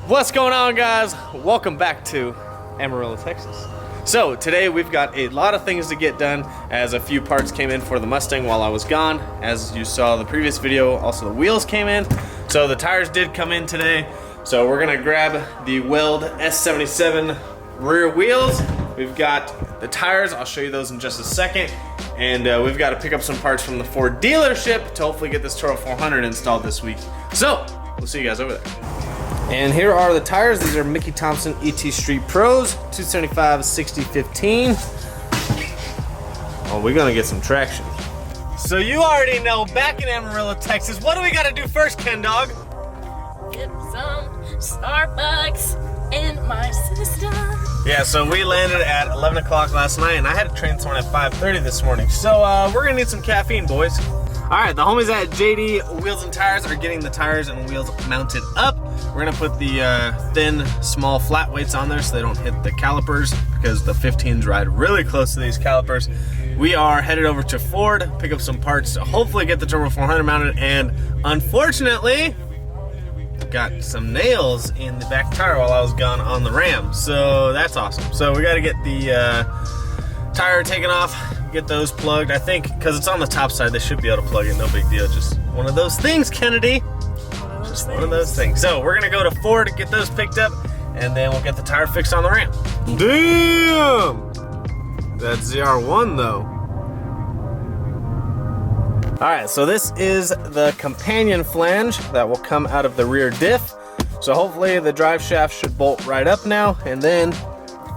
What's going on, guys? Welcome back to Amarillo, Texas. So today we've got a lot of things to get done as a few parts came in for the Mustang while I was gone. As you saw in the previous video, also the wheels came in. So the tires did come in today. So we're gonna grab the Weld S77 rear wheels. We've got the tires, I'll show you those in just a second. And we've got to pick up some parts from the Ford dealership to hopefully get this Toro 400 installed this week. So we'll see you guys over there. And here are the tires. These are Mickey Thompson ET Street Pros, 275 60/15. Oh, we're gonna get some traction. So you already know, back in Amarillo, Texas, what do we gotta do first, Ken Dog? Get some Starbucks in my system. Yeah, so we landed at 11 o'clock last night, and I had to train someone at 5:30 this morning. So we're gonna need some caffeine, boys. All right, the homies at JD Wheels and Tires are getting the tires and wheels mounted up. We're gonna put the thin, small flat weights on there so they don't hit the calipers, because the 15s ride really close to these calipers. We are headed over to Ford, pick up some parts to hopefully get the Turbo 400 mounted, and unfortunately, got some nails in the back tire while I was gone on the Ram. So that's awesome. So we gotta get the tire taken off, get those plugged. I think, because it's on the top side, they should be able to plug it, no big deal. Just one of those things, Kennedy. Just one of those things. So we're gonna go to Ford to get those picked up, and then we'll get the tire fixed on the Ram. Damn! That's ZR1 though. All right, so this is the companion flange that will come out of the rear diff. So hopefully the drive shaft should bolt right up now, and then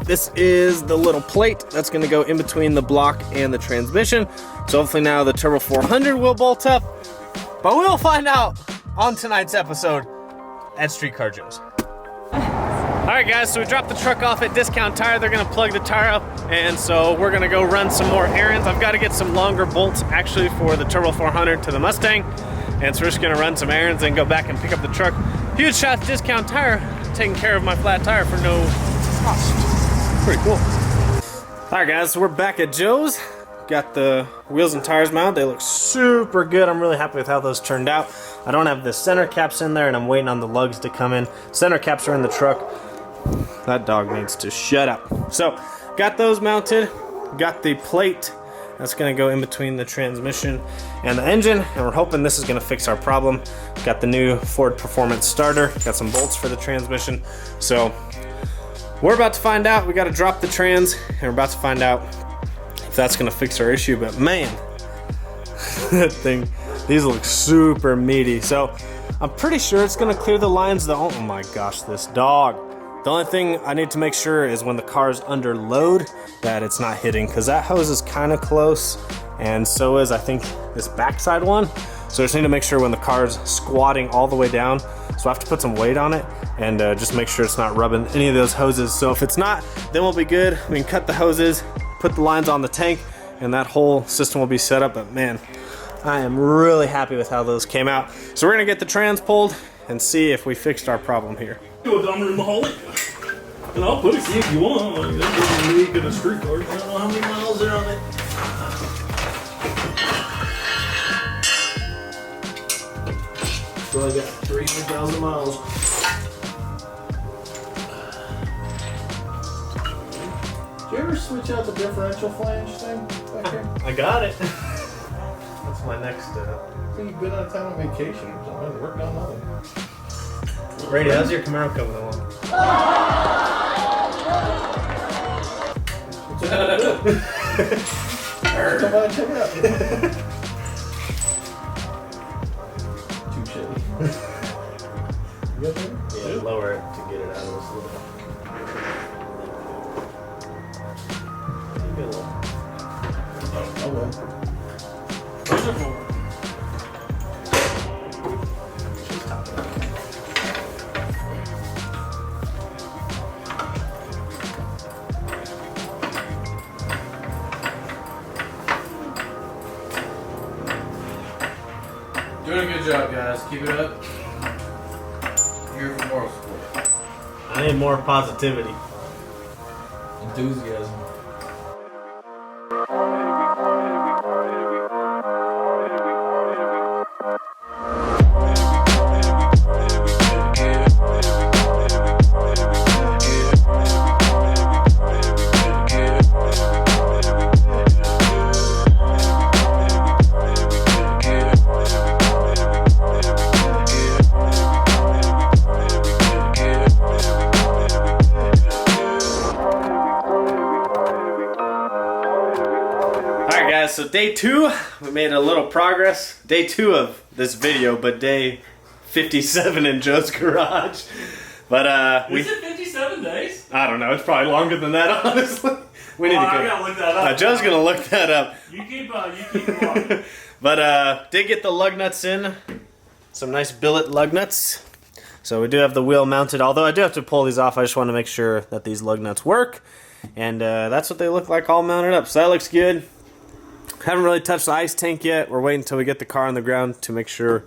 this is the little plate that's gonna go in between the block and the transmission. So hopefully now the Turbo 400 will bolt up, but we'll find out on tonight's episode at Streetcar Joe's. All right, guys, so we dropped the truck off at Discount Tire. They're gonna plug the tire up, and so we're gonna go run some more errands. I've got to get some longer bolts actually for the Turbo 400 to the Mustang, and so we're just gonna run some errands and go back and pick up the truck. Huge shout to Discount Tire, taking care of my flat tire for no cost. Pretty cool. All right, guys, so we're back at Joe's. Got the wheels and tires mounted. They look super good. I'm really happy with how those turned out. I don't have the center caps in there, and I'm waiting on the lugs to come in. Center caps are in the truck. That dog needs to shut up. So, got those mounted. Got the plate that's gonna go in between the transmission and the engine, and we're hoping this is gonna fix our problem. Got the new Ford Performance starter. Got some bolts for the transmission. So, we're about to find out. We gotta drop the trans, and we're about to find out if that's gonna fix our issue. But man, that thing, these look super meaty. So I'm pretty sure it's gonna clear the lines. Oh my gosh, this dog. The only thing I need to make sure is when the car's under load that it's not hitting, because that hose is kind of close, and so is I think this backside one. So I just need to make sure when the car's squatting all the way down, so I have to put some weight on it and just make sure it's not rubbing any of those hoses. So if it's not, then we'll be good. We can cut the hoses, put the lines on the tank, and that whole system will be set up. But man, I am really happy with how those came out. So we're gonna get the trans pulled and see if we fixed our problem here. And I'll put it see if you want. Like, that's a leak in a street car. I don't know how many miles are on it. So I got 300,000 miles. Did you ever switch out the differential flange thing back here? I got it. That's my next I think you've been out of town on vacation or something. I haven't worked on nothing. Brady, how's your Camaro coming along? Come by and check it out. Too shitty. You got that? Yeah, lower it to get it out of this little. Maybe a little. Oh well. She's topping it. Doing a good job, guys. Keep it up. Here for Motorsports. I need more positivity. Enthusiasm. so day 2, we made a little progress. Day 2 of this video, but day 57 in Joe's garage. But Is it 57 days? I don't know. It's probably longer than that, honestly. We need to go. I gotta look that up. Joe's gonna look that up. You keep walking. But did get the lug nuts in. Some nice billet lug nuts. So we do have the wheel mounted. Although I do have to pull these off. I just want to make sure that these lug nuts work. And that's what they look like all mounted up. So that looks good. Haven't really touched the ice tank yet. We're waiting until we get the car on the ground to make sure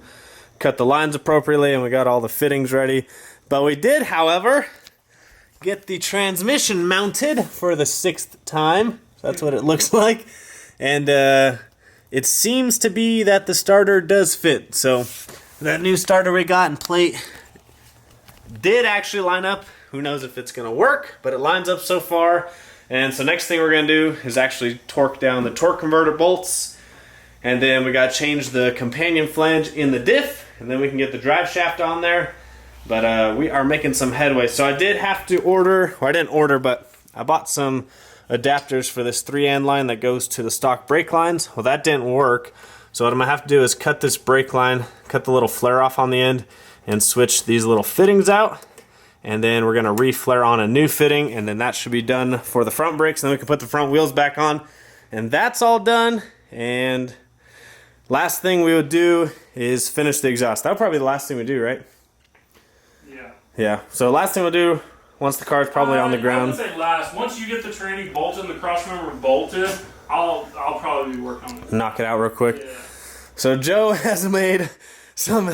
cut the lines appropriately and we got all the fittings ready. But we did, however, get the transmission mounted for the 6th time. That's what it looks like. And it seems to be that the starter does fit. So that new starter we got and plate did actually line up. Who knows if it's going to work, but it lines up so far. And so next thing we're going to do is actually torque down the torque converter bolts. And then we got to change the companion flange in the diff. And then we can get the drive shaft on there. But we are making some headway. So I did have to order, or I didn't order, but I bought some adapters for this 3-and line that goes to the stock brake lines. Well, that didn't work. So what I'm going to have to do is cut this brake line, cut the little flare off on the end, and switch these little fittings out. And then we're going to re-flare on a new fitting, and then that should be done for the front brakes. And then we can put the front wheels back on. And that's all done. And last thing we would do is finish the exhaust. That'll probably be the last thing we do, right? Yeah. So last thing we'll do, once the car's probably on the ground. I would say last. Once you get the tranny bolted and the cross member bolted, I'll probably be working on it. Knock it out real quick. Yeah. So Joe has made some...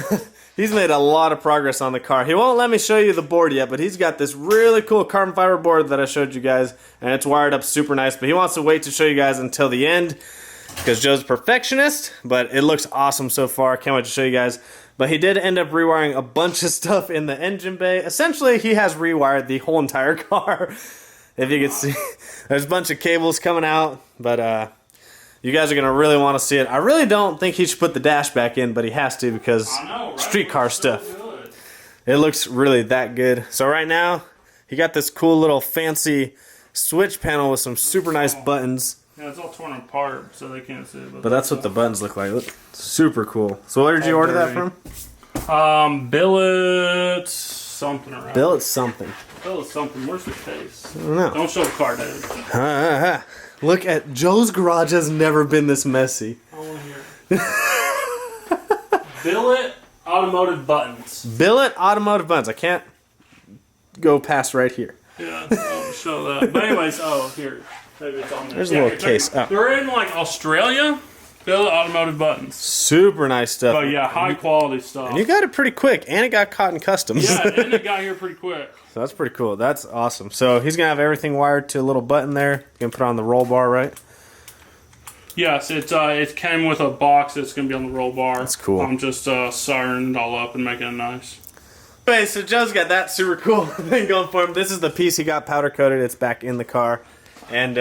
He's made a lot of progress on the car. He won't let me show you the board yet, but he's got this really cool carbon fiber board that I showed you guys, and it's wired up super nice, but he wants to wait to show you guys until the end because Joe's a perfectionist, but it looks awesome so far. Can't wait to show you guys. But he did end up rewiring a bunch of stuff in the engine bay. Essentially, he has rewired the whole entire car. If you can see, there's a bunch of cables coming out, but you guys are going to really want to see it. I really don't think he should put the dash back in, but he has to because street car stuff. It looks really that good. So right now, he got this cool little fancy switch panel with some super nice buttons. Yeah, it's all torn apart, so they can't see it. But that's what the buttons look like. Look, super cool. So where did you order that from? Billet something around. Billet something. Billet something. Where's the case? I don't know. Don't show the card, David. Look at Joe's garage has never been this messy. I want to hear it. Billet automotive buttons. Billet automotive buttons. I can't go past right here. Yeah, I'll show that. But anyways, here. Maybe it's on there. There's a little case. Oh. They're in like Australia. Billet automotive buttons. Super nice stuff. Oh yeah, high quality stuff. And you got it pretty quick, and it got caught in customs. Yeah, and it got here pretty quick. So that's pretty cool. That's awesome. So he's gonna have everything wired to a little button there. You can put on the roll bar, right? Yes, it came with a box that's gonna be on the roll bar. That's cool. I'm just soldering it all up and making it nice. Okay, so Joe's got that super cool thing going for him. This is the piece he got powder coated. It's back in the car. And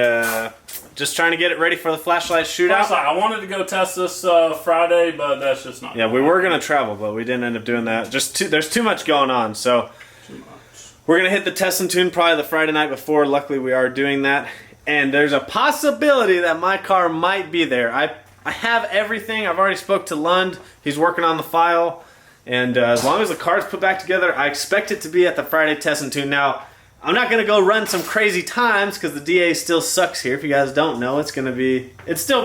just trying to get it ready for the flashlight shootout. I wanted to go test this Friday, but that's just not. Yeah, we were gonna travel, but we didn't end up doing that. There's too much going on, so we're gonna hit the test and tune probably the Friday night before. Luckily, we are doing that, and there's a possibility that my car might be there. I have everything. I've already spoke to Lund. He's working on the file, and as long as the car's put back together, I expect it to be at the Friday test and tune. Now, I'm not going to go run some crazy times because the DA still sucks here. If you guys don't know, it's still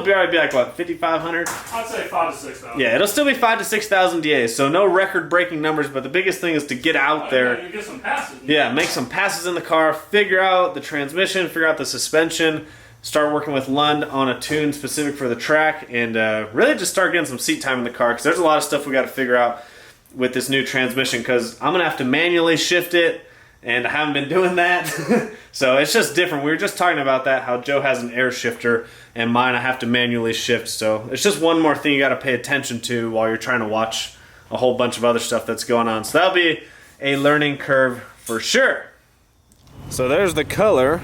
probably be like, what, 5,500? I'd say 5,000 to 6,000. Yeah, it'll still be 5,000 to 6,000 DAs, so no record-breaking numbers, but the biggest thing is to get out there. You get some passes. Yeah, make some passes in the car, figure out the transmission, figure out the suspension, start working with Lund on a tune specific for the track, and really just start getting some seat time in the car because there's a lot of stuff we got to figure out with this new transmission because I'm going to have to manually shift it. And I haven't been doing that. So it's just different. We were just talking about that, how Joe has an air shifter and mine I have to manually shift. So it's just one more thing you got to pay attention to while you're trying to watch a whole bunch of other stuff that's going on. So that'll be a learning curve for sure. So there's the color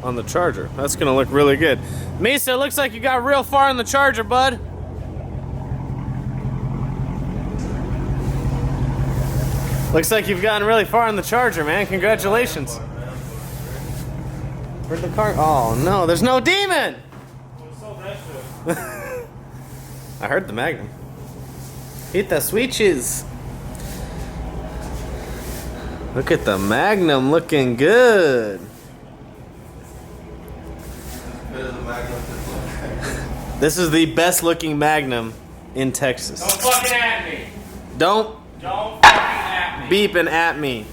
on the Charger. That's going to look really good. Misa, it looks like you got real far in the Charger, bud. Looks like you've gotten really far in the Charger, man. Congratulations. Where'd the car? Oh no, there's no demon! I heard the Magnum. Hit the switches. Look at the Magnum looking good. This is the best looking Magnum in Texas. Don't fucking at me. Don't Don't fucking at me. beeping at me.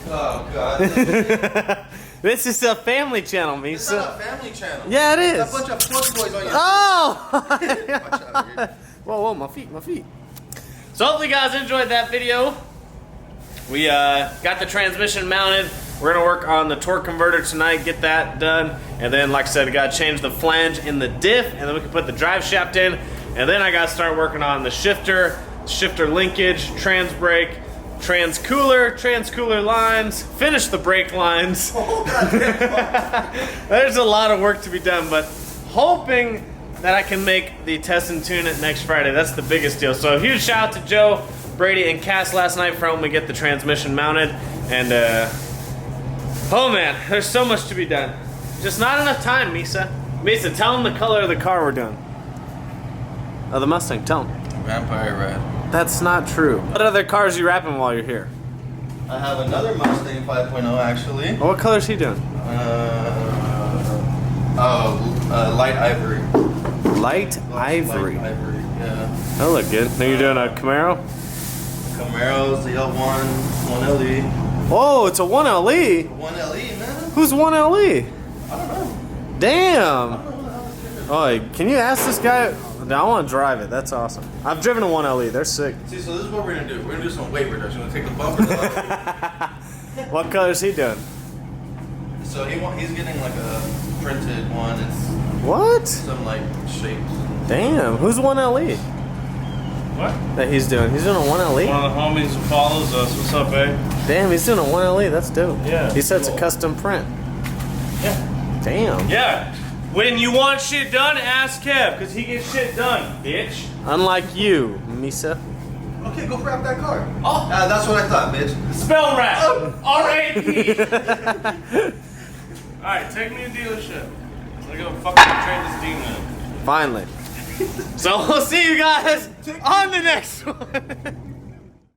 Oh god. This is a family channel, Misa. It's not a family channel. Yeah, it is. It's a bunch of fuck boys on your Oh! Watch out, dude. Whoa, my feet. So hopefully you guys enjoyed that video. We got the transmission mounted. We're gonna work on the torque converter tonight, get that done. And then, like I said, I gotta change the flange in the diff, and then we can put the drive shaft in. And then I gotta start working on the shifter linkage, trans brake, trans cooler lines, finish the brake lines. Oh, goddamn. There's a lot of work to be done, but hoping that I can make the test and tune it next Friday. That's the biggest deal. So a huge shout out to Joe, Brady, and Cass last night for helping me get the transmission mounted. And oh man, there's so much to be done. Just not enough time, Misa. Misa, tell them the color of the car we're doing. Oh, the Mustang, tell them. Vampire red. That's not true. What other cars you wrapping while you're here? I have another Mustang 5.0 actually. What color is he doing? Light ivory. Light ivory. Light ivory, yeah. That look good. Now you're doing a Camaro? Camaro's the L1, 1LE. Oh, it's a 1LE. 1LE, man? Who's 1LE? I don't know. Damn. I don't know what the hell this Oh, can you ask this guy? I want to drive it. That's awesome. I've driven a 1LE. They're sick. is. See, so this is what we're gonna do. We're gonna do some weight reduction. We're gonna take the bumpers off. What color is he doing? So he's getting like a printed one. It's What? some like shapes. Damn. Who's 1LE What? that he's doing? He's doing a 1LE? One of the homies who follows us. What's up, eh? Damn, he's doing a 1LE. That's dope. Yeah. He said it's a Cool. custom print. Yeah. Damn. Yeah. When you want shit done, ask Kev, because he gets shit done, bitch. Unlike you, Misa. Okay, go wrap that car. Oh, that's what I thought, bitch. Spell rap. R-A-P. Alright, take me to dealership. I'm gonna go fucking trade this demon. Finally. So we'll see you guys on the next one.